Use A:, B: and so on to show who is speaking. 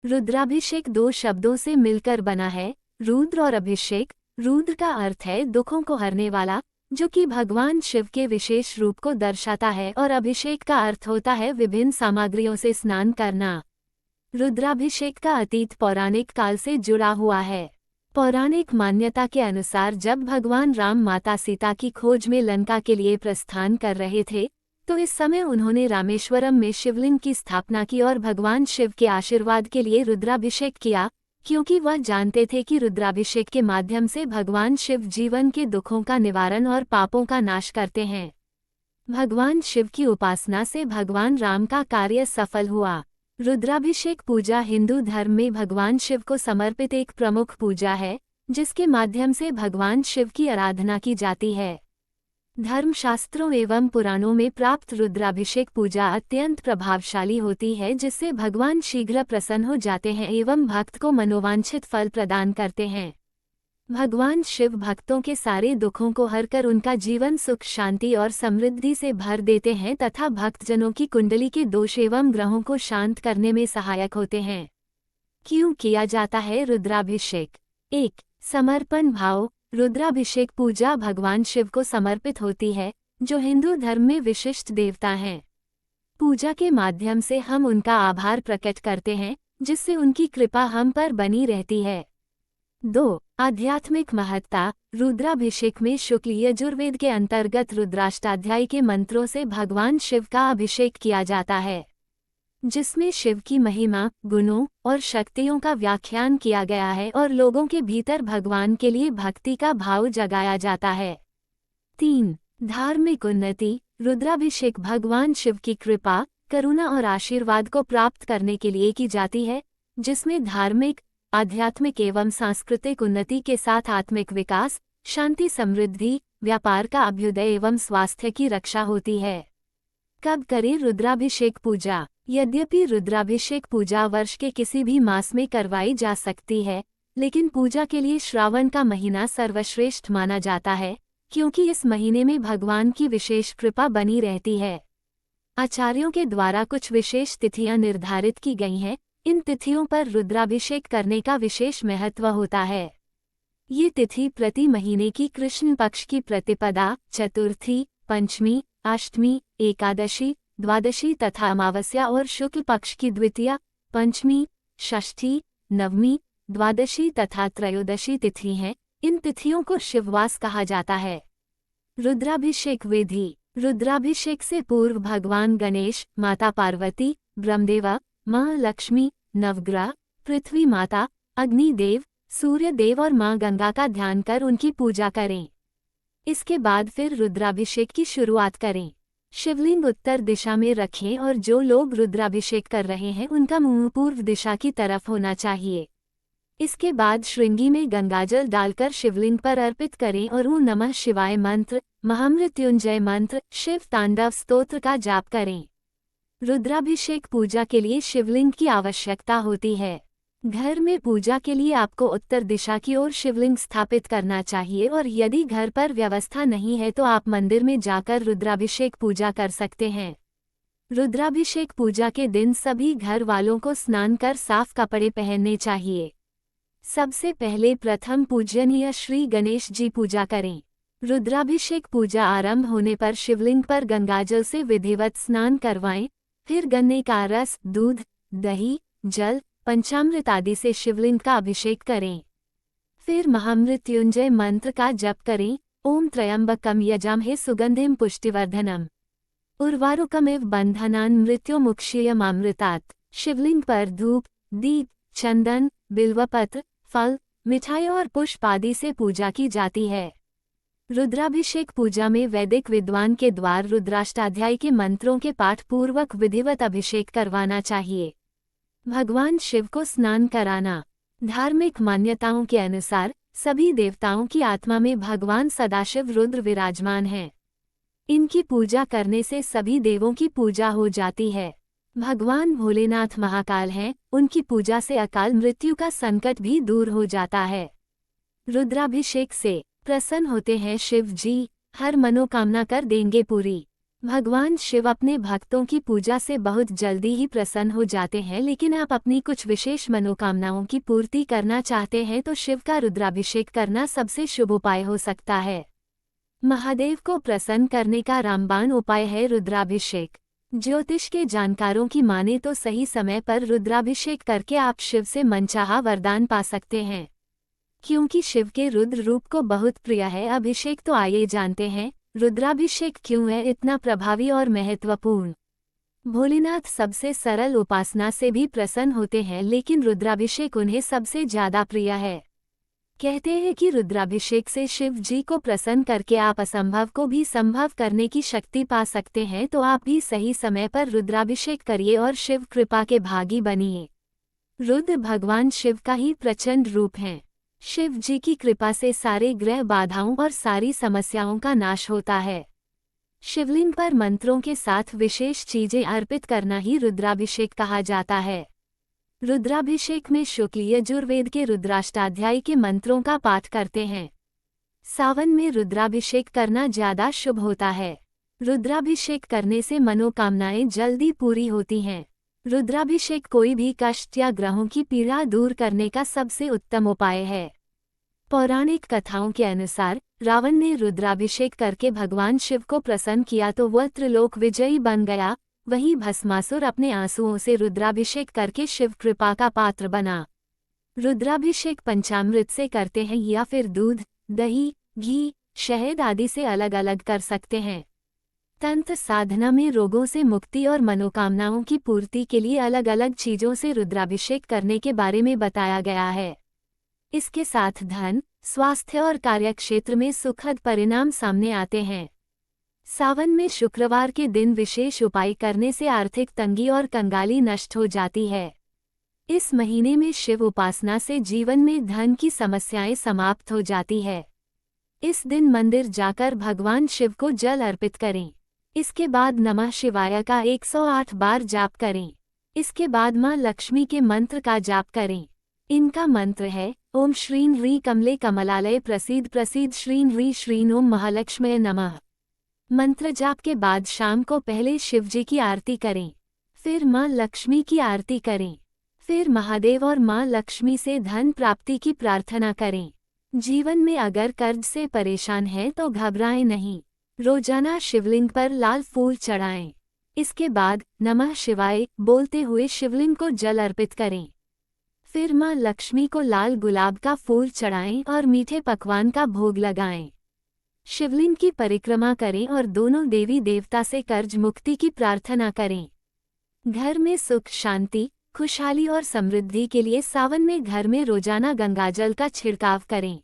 A: रुद्राभिषेक दो शब्दों से मिलकर बना है, रुद्र और अभिषेक। रुद्र का अर्थ है दुखों को हरने वाला, जो कि भगवान शिव के विशेष रूप को दर्शाता है, और अभिषेक का अर्थ होता है विभिन्न सामग्रियों से स्नान करना। रुद्राभिषेक का अतीत पौराणिक काल से जुड़ा हुआ है। पौराणिक मान्यता के अनुसार जब भगवान राम माता सीता की खोज में लंका के लिए प्रस्थान कर रहे थे, तो इस समय उन्होंने रामेश्वरम में शिवलिंग की स्थापना की और भगवान शिव के आशीर्वाद के लिए रुद्राभिषेक किया, क्योंकि वह जानते थे कि रुद्राभिषेक के माध्यम से भगवान शिव जीवन के दुखों का निवारण और पापों का नाश करते हैं। भगवान शिव की उपासना से भगवान राम का कार्य सफल हुआ। रुद्राभिषेक पूजा हिंदू धर्म में भगवान शिव को समर्पित एक प्रमुख पूजा है, जिसके माध्यम से भगवान शिव की आराधना की जाती है। धर्मशास्त्रों एवं पुराणों में प्राप्त रुद्राभिषेक पूजा अत्यंत प्रभावशाली होती है, जिससे भगवान शीघ्र प्रसन्न हो जाते हैं एवं भक्त को मनोवांछित फल प्रदान करते हैं। भगवान शिव भक्तों के सारे दुखों को हरकर उनका जीवन सुख शांति और समृद्धि से भर देते हैं तथा भक्तजनों की कुंडली के दोष एवं ग्रहों को शांत करने में सहायक होते हैं। क्यों किया जाता है रुद्राभिषेक? 1. समर्पण भाव। रुद्राभिषेक पूजा भगवान शिव को समर्पित होती है, जो हिंदू धर्म में विशिष्ट देवता हैं। पूजा के माध्यम से हम उनका आभार प्रकट करते हैं, जिससे उनकी कृपा हम पर बनी रहती है। 2. आध्यात्मिक महत्ता। रुद्राभिषेक में शुक्ल यजुर्वेद के अंतर्गत रुद्राष्टाध्यायी के मंत्रों से भगवान शिव का अभिषेक किया जाता है, जिसमें शिव की महिमा, गुणों और शक्तियों का व्याख्यान किया गया है और लोगों के भीतर भगवान के लिए भक्ति का भाव जगाया जाता है। 3. धार्मिक उन्नति। रुद्राभिषेक भगवान शिव की कृपा, करुणा और आशीर्वाद को प्राप्त करने के लिए की जाती है, जिसमें धार्मिक, आध्यात्मिक एवं सांस्कृतिक उन्नति के साथ आत्मिक विकास, शांति, समृद्धि, व्यापार का अभ्युदय एवं स्वास्थ्य की रक्षा होती है। कब करें रुद्राभिषेक पूजा? यद्यपि रुद्राभिषेक पूजा वर्ष के किसी भी मास में करवाई जा सकती है, लेकिन पूजा के लिए श्रावण का महीना सर्वश्रेष्ठ माना जाता है, क्योंकि इस महीने में भगवान की विशेष कृपा बनी रहती है। आचार्यों के द्वारा कुछ विशेष तिथियां निर्धारित की गई हैं। इन तिथियों पर रुद्राभिषेक करने का विशेष महत्व होता है। ये तिथि प्रति महीने की कृष्ण पक्ष की प्रतिपदा, चतुर्थी, पंचमी, अष्टमी, एकादशी, द्वादशी तथा अमावस्या और शुक्ल पक्ष की द्वितीया, पंचमी, षष्ठी, नवमी, द्वादशी तथा त्रयोदशी तिथि हैं। इन तिथियों को शिववास कहा जाता है। रुद्राभिषेक विधि। रुद्राभिषेक से पूर्व भगवान गणेश, माता पार्वती, ब्रह्मदेव, माँ लक्ष्मी, नवग्रह, पृथ्वी माता, अग्निदेव, सूर्य देव और माँ गंगा का ध्यान कर उनकी पूजा करें। इसके बाद फिर रुद्राभिषेक की शुरुआत करें। शिवलिंग उत्तर दिशा में रखें और जो लोग रुद्राभिषेक कर रहे हैं उनका मुंह पूर्व दिशा की तरफ होना चाहिए। इसके बाद श्रृंगी में गंगाजल डालकर शिवलिंग पर अर्पित करें और ओम नमः शिवाय मंत्र, महामृत्युंजय मंत्र, शिव तांडव स्तोत्र का जाप करें। रुद्राभिषेक पूजा के लिए शिवलिंग की आवश्यकता होती है। घर में पूजा के लिए आपको उत्तर दिशा की ओर शिवलिंग स्थापित करना चाहिए, और यदि घर पर व्यवस्था नहीं है तो आप मंदिर में जाकर रुद्राभिषेक पूजा कर सकते हैं। रुद्राभिषेक पूजा के दिन सभी घर वालों को स्नान कर साफ कपड़े पहनने चाहिए। सबसे पहले प्रथम पूजनीय श्री गणेश जी पूजा करें। रुद्राभिषेक पूजा आरंभ होने पर शिवलिंग पर गंगाजल से विधिवत स्नान करवाएं, फिर गन्ने का रस, दूध, दही, जल, पंचामृत आदि से शिवलिंग का अभिषेक करें। फिर महामृत्युंजय मंत्र का जप करें। ओम त्र्यंबकम यजामहे सुगंधिम पुष्टिवर्धनम उर्वारुकमिव बंधनान् मृत्युमुक्षीयमामृतात्। शिवलिंग पर धूप, दीप, चंदन, बिल्वपत्र, फल, मिठाई और पुष्प आदि से पूजा की जाती है। रुद्राभिषेक पूजा में वैदिक विद्वान के द्वारा रुद्राष्टाध्यायी के मंत्रों के पाठ पूर्वक विधिवत अभिषेक करवाना चाहिए। भगवान शिव को स्नान कराना। धार्मिक मान्यताओं के अनुसार सभी देवताओं की आत्मा में भगवान सदाशिव रुद्र विराजमान हैं। इनकी पूजा करने से सभी देवों की पूजा हो जाती है। भगवान भोलेनाथ महाकाल हैं, उनकी पूजा से अकाल मृत्यु का संकट भी दूर हो जाता है। रुद्राभिषेक से प्रसन्न होते हैं शिव जी, हर मनोकामना कर देंगे पूरी। भगवान शिव अपने भक्तों की पूजा से बहुत जल्दी ही प्रसन्न हो जाते हैं, लेकिन आप अपनी कुछ विशेष मनोकामनाओं की पूर्ति करना चाहते हैं तो शिव का रुद्राभिषेक करना सबसे शुभ उपाय हो सकता है। महादेव को प्रसन्न करने का रामबाण उपाय है रुद्राभिषेक। ज्योतिष के जानकारों की माने तो सही समय पर रुद्राभिषेक करके आप शिव से मनचाहा वरदान पा सकते हैं। क्योंकि शिव के रुद्र रूप को बहुत प्रिय है अभिषेक, तो आइए जानते हैं रुद्राभिषेक क्यों है इतना प्रभावी और महत्वपूर्ण। भोलेनाथ सबसे सरल उपासना से भी प्रसन्न होते हैं, लेकिन रुद्राभिषेक उन्हें सबसे ज्यादा प्रिय है। कहते हैं कि रुद्राभिषेक से शिव जी को प्रसन्न करके आप असंभव को भी संभव करने की शक्ति पा सकते हैं। तो आप भी सही समय पर रुद्राभिषेक करिए और शिव कृपा के भागी बनिए। रुद्र भगवान शिव का ही प्रचंड रूप हैं। शिव जी की कृपा से सारे ग्रह बाधाओं और सारी समस्याओं का नाश होता है। शिवलिंग पर मंत्रों के साथ विशेष चीजें अर्पित करना ही रुद्राभिषेक कहा जाता है। रुद्राभिषेक में शुक्ल यजुर्वेद के रुद्राष्टाध्यायी के मंत्रों का पाठ करते हैं। सावन में रुद्राभिषेक करना ज्यादा शुभ होता है। रुद्राभिषेक करने से मनोकामनाएं जल्दी पूरी होती हैं। रुद्राभिषेक कोई भी कष्ट या ग्रहों की पीड़ा दूर करने का सबसे उत्तम उपाय है। पौराणिक कथाओं के अनुसार रावण ने रुद्राभिषेक करके भगवान शिव को प्रसन्न किया तो वह त्रिलोक विजयी बन गया। वहीं भस्मासुर अपने आंसुओं से रुद्राभिषेक करके शिव कृपा का पात्र बना। रुद्राभिषेक पंचामृत से करते हैं या फिर दूध, दही, घी, शहद आदि से अलग अलग कर सकते हैं। तंत्र साधना में रोगों से मुक्ति और मनोकामनाओं की पूर्ति के लिए अलग अलग चीजों से रुद्राभिषेक करने के बारे में बताया गया है। इसके साथ धन, स्वास्थ्य और कार्यक्षेत्र में सुखद परिणाम सामने आते हैं। सावन में शुक्रवार के दिन विशेष उपाय करने से आर्थिक तंगी और कंगाली नष्ट हो जाती है। इस महीने में शिव उपासना से जीवन में धन की समस्याएं समाप्त हो जाती है। इस दिन मंदिर जाकर भगवान शिव को जल अर्पित करें। इसके बाद नमः शिवाय का 108 बार जाप करें। इसके बाद मां लक्ष्मी के मंत्र का जाप करें। इनका मंत्र है ओम श्रीं ह्रीं कमले कमलालय प्रसीद प्रसीद श्रीं ह्रीं श्रीं ओम महालक्ष्मये नमः। मंत्र जाप के बाद शाम को पहले शिवजी की आरती करें, फिर मां लक्ष्मी की आरती करें, फिर महादेव और मां लक्ष्मी से धन प्राप्ति की प्रार्थना करें। जीवन में अगर कर्ज से परेशान हैं तो घबराएं नहीं। रोजाना शिवलिंग पर लाल फूल चढ़ाएं। इसके बाद नमः शिवाय बोलते हुए शिवलिंग को जल अर्पित करें। फिर मां लक्ष्मी को लाल गुलाब का फूल चढ़ाएं और मीठे पकवान का भोग लगाएं। शिवलिंग की परिक्रमा करें और दोनों देवी देवता से कर्ज मुक्ति की प्रार्थना करें। घर में सुख, शांति, खुशहाली और समृद्धि के लिए सावन में घर में रोजाना गंगाजल का छिड़काव करें।